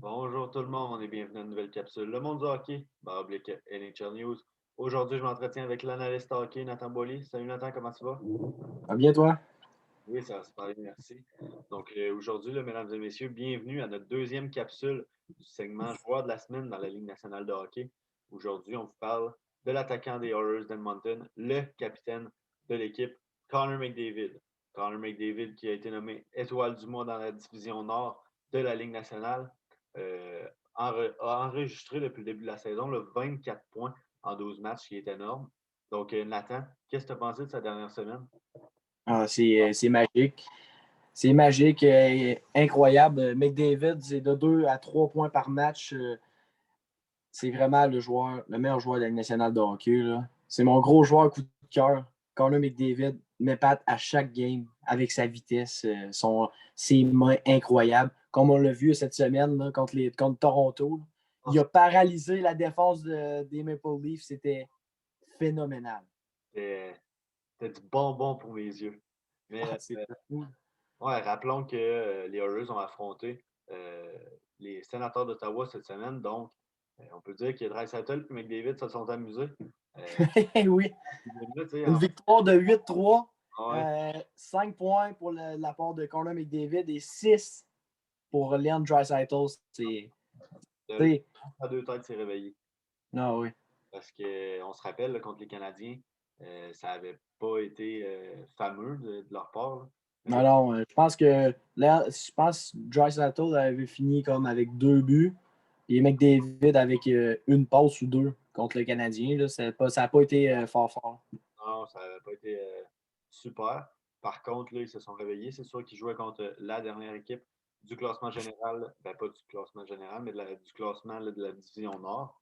Bonjour tout le monde et bienvenue à une nouvelle capsule Le Monde du hockey, oblique NHL News. Aujourd'hui, je m'entretiens avec l'analyste hockey Nathan Boily. Salut Nathan, comment tu vas? Ah, bien toi? Oui, ça va super bien, merci. Donc aujourd'hui, là, mesdames et messieurs, bienvenue à notre deuxième capsule du segment joueur de la semaine dans la Ligue nationale de hockey. Aujourd'hui, on vous parle de l'attaquant des Oilers d'Edmonton, le capitaine de l'équipe, Connor McDavid. Connor McDavid qui a été nommé étoile du mois dans la division nord de la Ligue nationale. A enregistré depuis le début de la saison 24 points en 12 matchs, qui est énorme. Donc, Nathan, qu'est-ce que tu as pensé de sa dernière semaine? Ah, c'est magique. C'est magique, incroyable. McDavid, c'est de 2 à 3 points par match. C'est vraiment le meilleur joueur de la Ligue nationale de hockey, là. C'est mon gros joueur coup de cœur. Connor McDavid m'épate à chaque game avec sa vitesse, ses mains incroyables. Comme on l'a vu cette semaine là, contre Toronto. Là. Il a paralysé la défense des Maple Leafs. C'était phénoménal. C'était du bonbon pour mes yeux. Mais C'était fou. ouais, rappelons que les Oilers ont affronté les Sénateurs d'Ottawa cette semaine. Donc, on peut dire que Draisaitl et McDavid se sont amusés. Oui. Là, Une victoire de 8-3. ouais, 5 points pour la part de Connor McDavid et 6 pour Leon Draisaitl. le à deux têtes s'est réveillé. Non, oui. Parce qu'on se rappelle, là, contre les Canadiens, ça n'avait pas été fameux de leur part. Là. Mais là, Non, non, je pense que Draisaitl avait fini comme avec 2 buts et McDavid avec une passe ou 2 contre le Canadien. Là. Ça n'a pas été fort. non, ça n'avait pas été super. Par contre, là, ils se sont réveillés. C'est sûr qu'ils jouaient contre la dernière équipe du classement général. Ben, pas du classement général, mais du classement là, de la division Nord.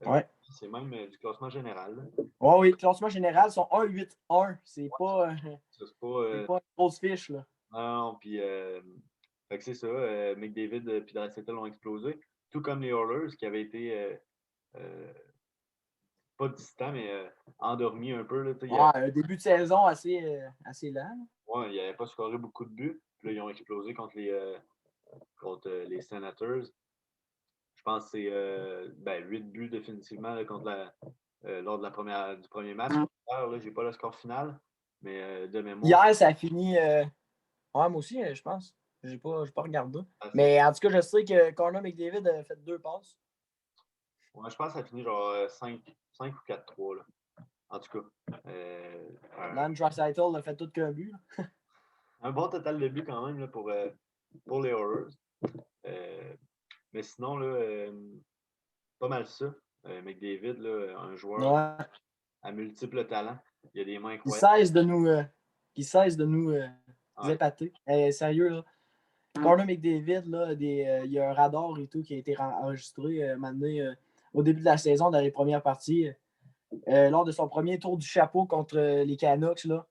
Ouais. C'est même du classement général. Là. Ouais, oui, classement général sont 1-8-1. C'est pas. C'est pas une grosse fiche. Là. Non, puis. Fait que c'est ça. McDavid et Draisaitl ont explosé. Tout comme les Oilers qui avaient été pas distants, mais endormis un peu. Là, Ouais, un début de saison assez lent. ouais, ils n'avaient pas scoré beaucoup de buts. Puis là, ils ont explosé contre les Senators. Je pense que c'est 8 buts définitivement là, lors du premier match. Je n'ai pas le score final, mais de mémoire. Hier, ça a fini. Ouais, moi aussi, je pense. J'ai pas regardé. Assez... Mais en tout cas, je sais que Connor McDavid a fait 2 passes. Ouais, je pense que ça a fini genre 5 ou 4-3. Là. En tout cas, Lan Draisaitl a fait tout qu'un but. un bon total de buts quand même là, pour les Horrors. Mais sinon, là, pas mal ça. McDavid, là, un joueur Ouais. à multiples talents. Il a des mains Qui incroyables. cesse de nous, Ouais. épater. Sérieux, là. Connor McDavid, là, il y a un radar et tout qui a été enregistré maintenant, au début de la saison, dans les premières parties. Lors de son premier tour du chapeau contre les Canucks, là,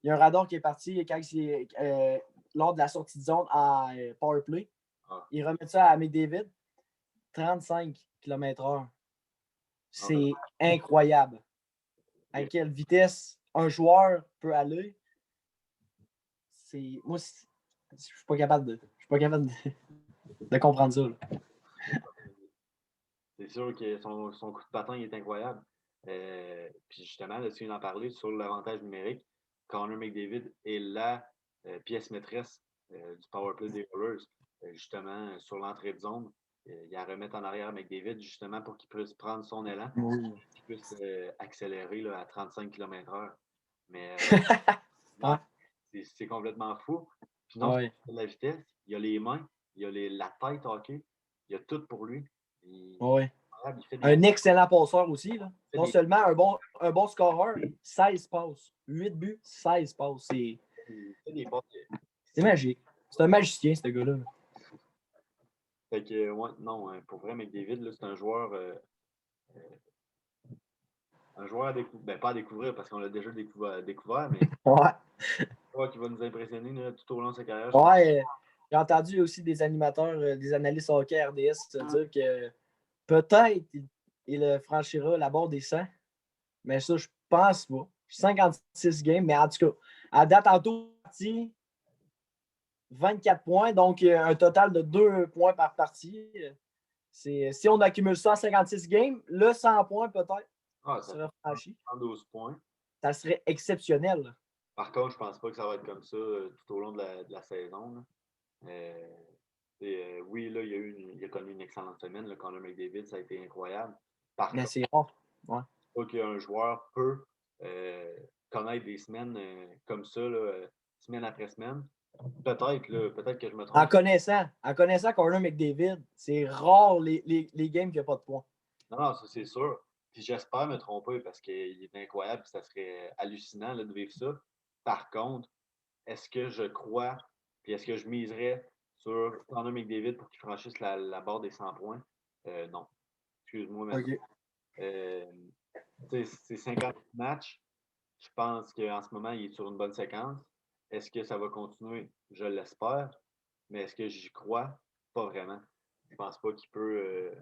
il y a un radar qui est parti lors de la sortie de zone en powerplay. Ah, Il remet ça à McDavid. 35 km/h. C'est incroyable. À et- quelle vitesse un joueur peut aller. Moi, je suis pas capable de comprendre ça. Là. c'est sûr que son coup de patin est incroyable. Puis justement, là, tu viens d'en parler sur l'avantage numérique. Connor McDavid est la pièce maîtresse du powerplay des Oilers. Justement, sur l'entrée de zone, il y a à remettre en arrière McDavid justement pour qu'il puisse prendre son élan, Oui. qu'il puisse accélérer là, à 35 km/h. Mais non, Ouais. c'est complètement fou. Puis non, Ouais. c'est la vitesse, il y a les mains, il y a la tête hockey, il y a tout pour lui. Ouais. Il fait des, Un excellent passeur aussi. Là. fait Non des, seulement un bon scoreur, 16 passes. 8 buts, 16 passes. il fait des passes. C'est magique. C'est un magicien, ce gars-là. Fait que, ouais, non, pour vrai, McDavid, là, c'est un joueur à découvrir. Ben, pas à découvrir parce qu'on l'a déjà découvert, mais Ouais. un joueur qui va nous impressionner là, tout au long de sa carrière, je pense. Ouais. J'ai entendu aussi des animateurs, des analystes hockey RDS se dire que peut-être il franchira la barre des 100. Mais ça, je pense pas. 56 games, mais en tout cas, à date en tout partie, 24 points, donc un total de 2 points par partie. Si on accumule ça en 56 games, le 100 points peut-être serait franchi. 112 points. Ça serait exceptionnel. Par contre, je pense pas que ça va être comme ça tout au long de la saison. Oui, là, il a connu une excellente semaine. Le Connor McDavid, ça a été incroyable. Par Mais contre, c'est rare. Ouais. pas qu'un joueur peut connaître des semaines comme ça, là, semaine après semaine. Peut-être que je me trompe. En connaissant Connor McDavid, c'est rare les games qui n'ont pas de points. Non, ça c'est sûr. Puis j'espère me tromper parce qu'il est incroyable et ça serait hallucinant là, de vivre ça. Par contre, est-ce que je crois, puis est-ce que je miserais sur Connor McDavid pour qu'il franchisse la barre des 100 points? Non. Excuse-moi, mais OK. c'est 50 matchs. Je pense qu'en ce moment, il est sur une bonne séquence. Est-ce que ça va continuer? Je l'espère. Mais est-ce que j'y crois? Pas vraiment. Je pense pas qu'il peut.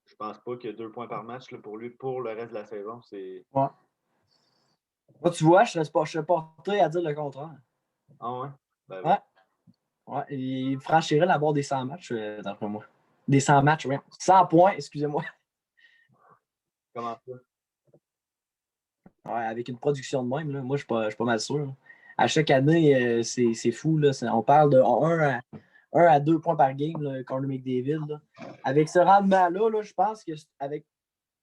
Je pense pas que 2 points par match là, pour lui pour le reste de la saison, c'est. Ouais. Moi, tu vois, je serais porté à dire le contraire. Ah ouais? Ben, Ouais. Ouais. Il franchirait la barre des 100 matchs, d'après moi. Des 100 matchs, oui. 100 points, excusez-moi. Comment ça? Ouais, avec une production de même, là, moi, je suis pas mal sûr. Là. À chaque année, c'est fou. Là. On parle de 1 à 2 points par game, là, Connor McDavid. Là. Avec ce rendement-là, je pense qu'avec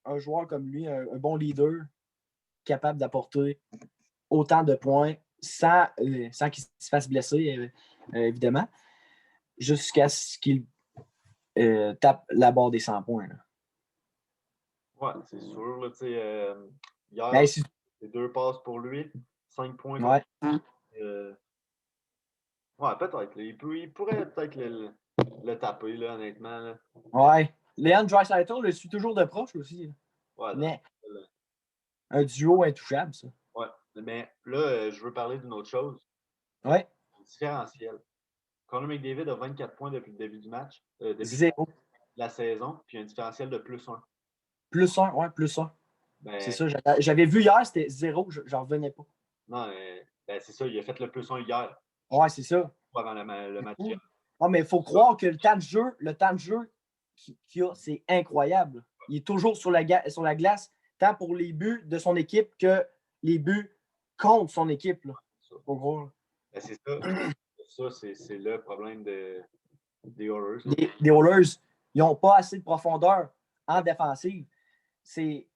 un joueur comme lui, un bon leader, capable d'apporter autant de points sans qu'il se fasse blesser, évidemment, jusqu'à ce qu'il tape la barre des 100 points. Là. Ouais, c'est sûr. Là, hier, Ben, c'est 2 passes pour lui, 5 points. Ouais. Ouais, peut-être. Il pourrait peut-être le taper, là, honnêtement. Là. Ouais. Leon Draisaitl le suit toujours de proche aussi. Là. Ouais, Mais un duo intouchable, ça. ouais. Mais là, je veux parler d'une autre chose. Ouais. Le différentiel. Connor McDavid a 24 points depuis le début du match, depuis Zéro. la saison, puis un différentiel de +1. Plus 1, ouais, plus 1. Ben, C'est ça. J'avais vu hier, c'était 0. J'en revenais pas. non, ben, c'est ça. Il a fait le +1 hier. Ouais, c'est ça. Avant le match. Non, mais il faut croire que le temps de jeu qu'il a, c'est incroyable. Il est toujours sur la glace, tant pour les buts de son équipe que les buts contre son équipe. Là. Faut croire. Ben, c'est ça. Ça, c'est le problème des Oilers. Les Oilers, ils n'ont pas assez de profondeur en défensive. Ils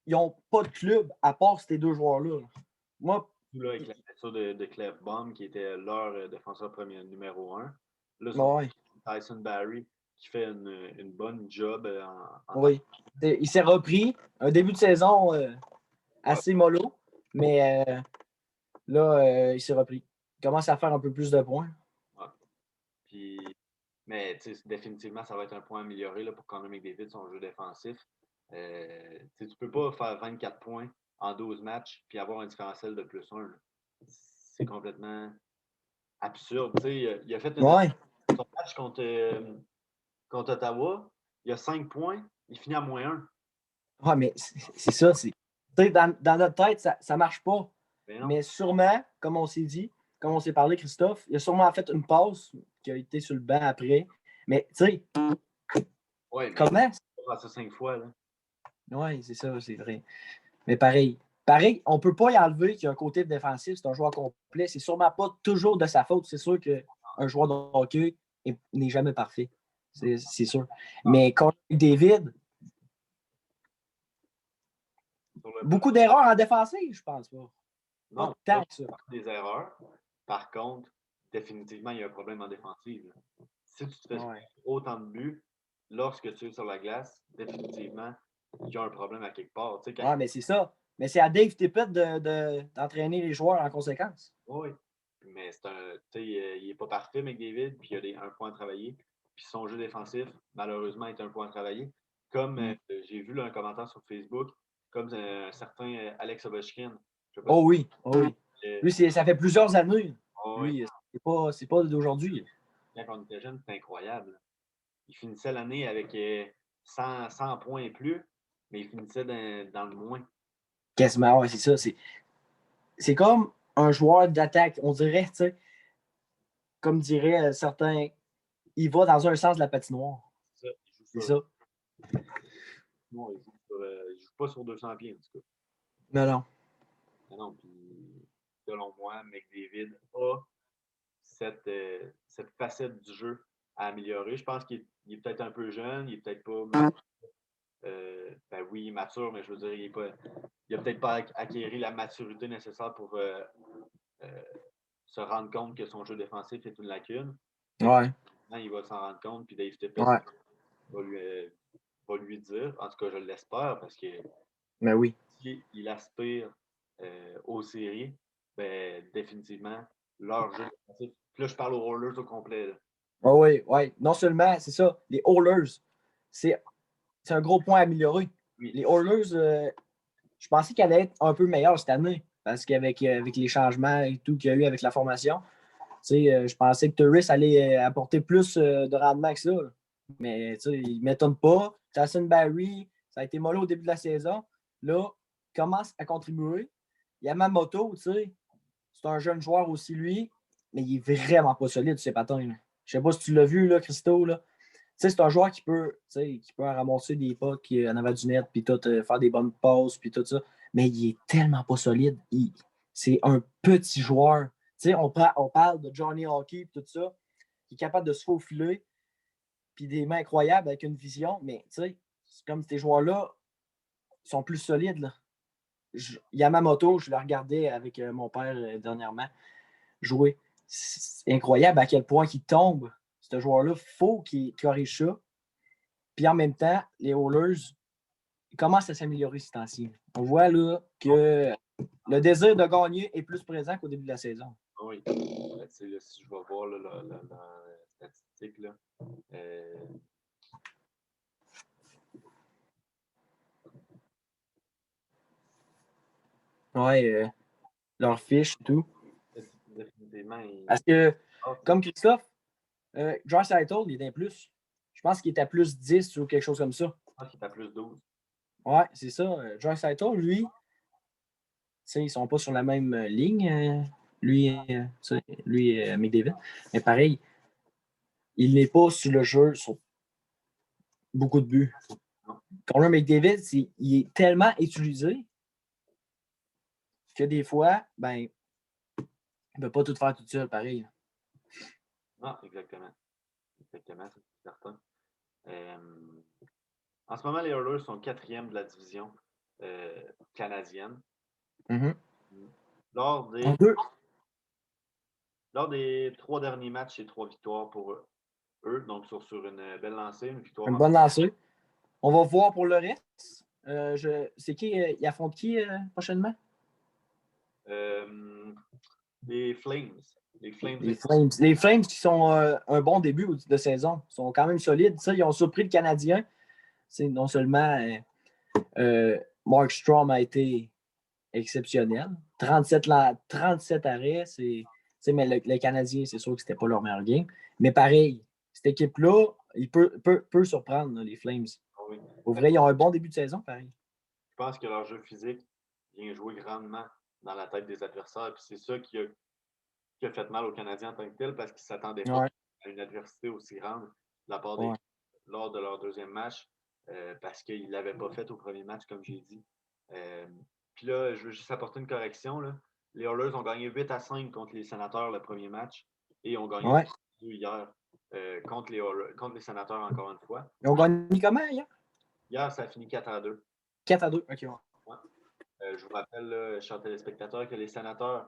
n'ont pas de club à part ces deux joueurs-là. Moi, Là, avec la blessure de Clefbaum, qui était leur défenseur premier numéro 1. Là, ouais. Tyson Barrie, qui fait une bonne job oui. Il s'est repris. Un début de saison assez mollo, mais là, il s'est repris. Il commence à faire un peu plus de points. Ouais. Puis, mais définitivement, ça va être un point amélioré là, pour Connor McDavid, son jeu défensif. Tu ne peux pas faire 24 points en 12 matchs puis avoir un différentiel de +1. C'est complètement absurde. Il a fait son match contre Ottawa. Il a 5 points. Il finit à -1. Ouais, mais c'est ça. Dans notre tête, ça ne marche pas. Mais sûrement, comme on s'est dit, comme on s'est parlé, Christophe, il a sûrement fait une passe qui a été sur le banc après. Mais tu sais, comment? Il a fait ça 5 fois. Oui, c'est ça, c'est vrai. Mais pareil, on ne peut pas y enlever qu'il y a un côté défensif, c'est un joueur complet. C'est sûrement pas toujours de sa faute. C'est sûr qu'un joueur de hockey n'est jamais parfait. C'est sûr. Mais contre David, beaucoup d'erreurs en défensive, je pense pas. Non, tant que ça. Des erreurs. Par contre, définitivement, il y a un problème en défensive. Si tu te fais autant de buts, lorsque tu es sur la glace, définitivement, il y a un problème à quelque part. Oui, mais c'est ça. Mais c'est à Dave Tippett d'entraîner les joueurs en conséquence. Oui. Mais il n'est pas parfait, McDavid, puis il a un point à travailler. Puis son jeu défensif, malheureusement, est un point à travailler. Comme j'ai vu là, un commentaire sur Facebook, comme un certain Alex Ovechkin. Oh oui. Lui, ça fait plusieurs années. Lui, c'est pas d'aujourd'hui. Quand on était jeune, c'était incroyable. Il finissait l'année avec 100 points et plus, mais il finissait dans le moins. Quasiment, ouais, c'est ça. C'est comme un joueur d'attaque, on dirait, tu sais. comme diraient certains, il va dans un sens de la patinoire. C'est C'est ça. ça. Non, il joue pas sur 200 pieds, en tout cas. Non. Non, puis selon moi, McDavid a cette facette du jeu à améliorer. Je pense qu'il est peut-être un peu jeune, il est peut-être pas mature. Ben oui, il est mature, mais je veux dire, il n'a peut-être pas acquéri la maturité nécessaire pour se rendre compte que son jeu défensif est une lacune. Ouais. Il va s'en rendre compte, puis Dave Tippett Ouais. va lui dire, en tout cas je l'espère, parce que Mais oui. s'il aspire aux séries, ben, définitivement, leur jeu défensif. Puis là, je parle aux Oilers au complet. Là. Oh, oui. Non seulement, c'est ça, les Oilers, c'est un gros point à améliorer. Oui. Les Oilers, je pensais qu'elle allait être un peu meilleure cette année, parce qu'avec avec les changements et tout qu'il y a eu avec la formation, je pensais que Turris allait apporter plus de rendement que ça. Là. Mais il ne m'étonne pas. Tyson Barrie, ça a été mollo au début de la saison. Là, il commence à contribuer. Yamamoto, c'est un jeune joueur aussi, lui, mais il est vraiment pas solide, ces patins. Je ne sais pas si tu l'as vu, là, Christo. Là. C'est un joueur qui peut ramasser des pas qui en avait du net, puis tout, faire des bonnes passes, puis tout ça. Mais il est tellement pas solide. C'est un petit joueur. On parle de Johnny Hockey et tout ça, qui est capable de se faufiler, puis des mains incroyables avec une vision, mais c'est comme ces joueurs-là sont plus solides. Là. Yamamoto, je l'ai regardé avec mon père dernièrement jouer. C'est incroyable à quel point il tombe. Ce joueur-là, il faut qu'il corrige ça. Puis en même temps, les Oilers commencent à s'améliorer ces temps-ci. On voit là que le désir de gagner est plus présent qu'au début de la saison. Oui. Là, si je vais voir là, la statistique, là, Ouais, leur fiche et tout. définitivement. Parce que, comme Christophe, Draisaitl, il est un plus. Je pense qu'il est à plus 10 ou quelque chose comme ça. Je pense qu'il est à plus 12. Ouais, c'est ça. Draisaitl, lui, ils ne sont pas sur la même ligne, lui, McDavid. Mais pareil, il n'est pas sur le jeu sur beaucoup de buts. Connor McDavid, il est tellement utilisé que des fois, ben, il ne peut pas tout faire tout seul, pareil. Non, exactement. Exactement, c'est certain. En ce moment, les Oilers sont 4e de la division canadienne. Mm-hmm. Lors des 3 derniers matchs, c'est 3 victoires pour eux. Donc, sur une belle lancée, une victoire. Une bonne lancée. On va voir pour le reste. C'est qui? Il affronte qui prochainement? Les Flames. Les Flames qui sont un bon début de saison. Ils sont quand même solides. Ça, ils ont surpris le Canadien. Non seulement Mark Strom a été exceptionnel. 37 arrêts, mais le Canadien, c'est sûr que c'était pas leur meilleur game. Mais pareil, cette équipe-là, il peut surprendre là, les Flames. Oui. Au vrai, ils ont un bon début de saison, pareil. Je pense que leur jeu physique vient jouer grandement dans la tête des adversaires. Puis c'est ça qui a fait mal aux Canadiens en tant que tel parce qu'ils ne s'attendaient pas à une adversité aussi grande de la part des lors de leur deuxième match parce qu'ils ne l'avaient pas fait au premier match, comme j'ai dit. Puis là, je veux juste apporter une correction. Là. Les Oilers ont gagné 8-5 contre les Sénateurs le premier match et ont gagné 2 hier contre les Sénateurs encore une fois. Ils ont gagné comment hier? Hier, ça a fini 4-2. 4-2, OK. Ouais. Je vous rappelle, chers téléspectateurs, que les Sénateurs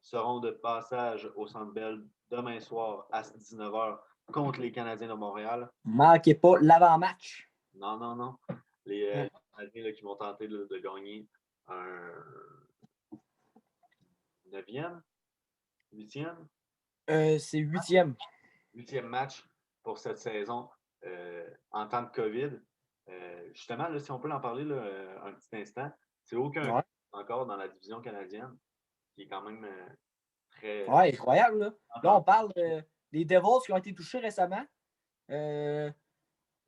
seront de passage au Centre Bell demain soir à 19h contre les Canadiens de Montréal. Manquez pas l'avant-match. Non. Les Canadiens là, qui vont tenter de gagner un 9e, 8e? C'est 8e. 8e match pour cette saison en temps de COVID. Justement, là, si on peut en parler là, un petit instant, c'est aucun encore dans la division canadienne, qui est quand même très... Ouais, incroyable. Là, on parle des Devils qui ont été touchés récemment.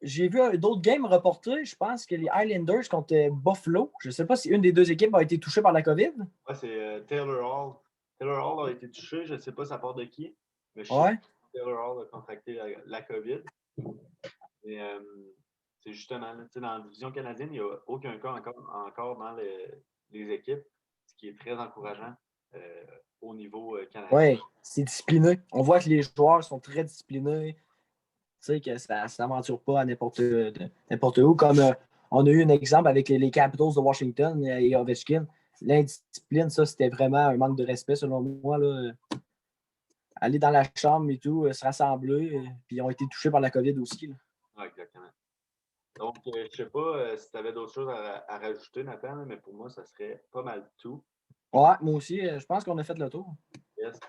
J'ai vu d'autres games reportés. Je pense que les Highlanders contre Buffalo. Je ne sais pas si une des deux équipes a été touchée par la COVID. Ouais, c'est Taylor Hall. Taylor Hall a été touché. Je ne sais pas ça part de qui. Mais je sais Ouais. que Taylor Hall a contracté la COVID. Et c'est justement, là, dans la division canadienne, il n'y a aucun cas encore dans les équipes, ce qui est très encourageant au niveau canadien. Ouais, c'est discipliné. On voit que les joueurs sont très disciplinés. Tu sais, que ça ne s'aventure pas à n'importe où. Comme on a eu un exemple avec les Capitals de Washington et Ovechkin. L'indiscipline, ça, c'était vraiment un manque de respect, selon moi. Là. Aller dans la chambre et tout, se rassembler, puis ils ont été touchés par la COVID aussi. Là. Ouais, exactement. Donc, je ne sais pas si tu avais d'autres choses à rajouter, Nathan, mais pour moi, ça serait pas mal tout. Ouais, moi aussi, je pense qu'on a fait le tour. Yes.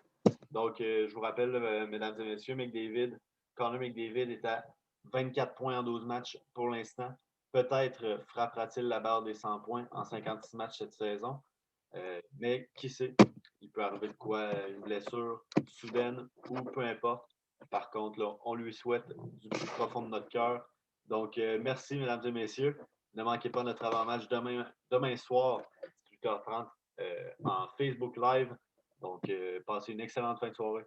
Donc, je vous rappelle, mesdames et messieurs, Connor McDavid est à 24 points en 12 matchs pour l'instant. Peut-être frappera-t-il la barre des 100 points en 56 matchs cette saison. Mais qui sait, il peut arriver de quoi, une blessure soudaine ou peu importe. Par contre, là, on lui souhaite du plus profond de notre cœur. Donc, merci, mesdames et messieurs. Ne manquez pas notre avant-match demain soir, 18h30, en Facebook Live. Donc, passez une excellente fin de soirée.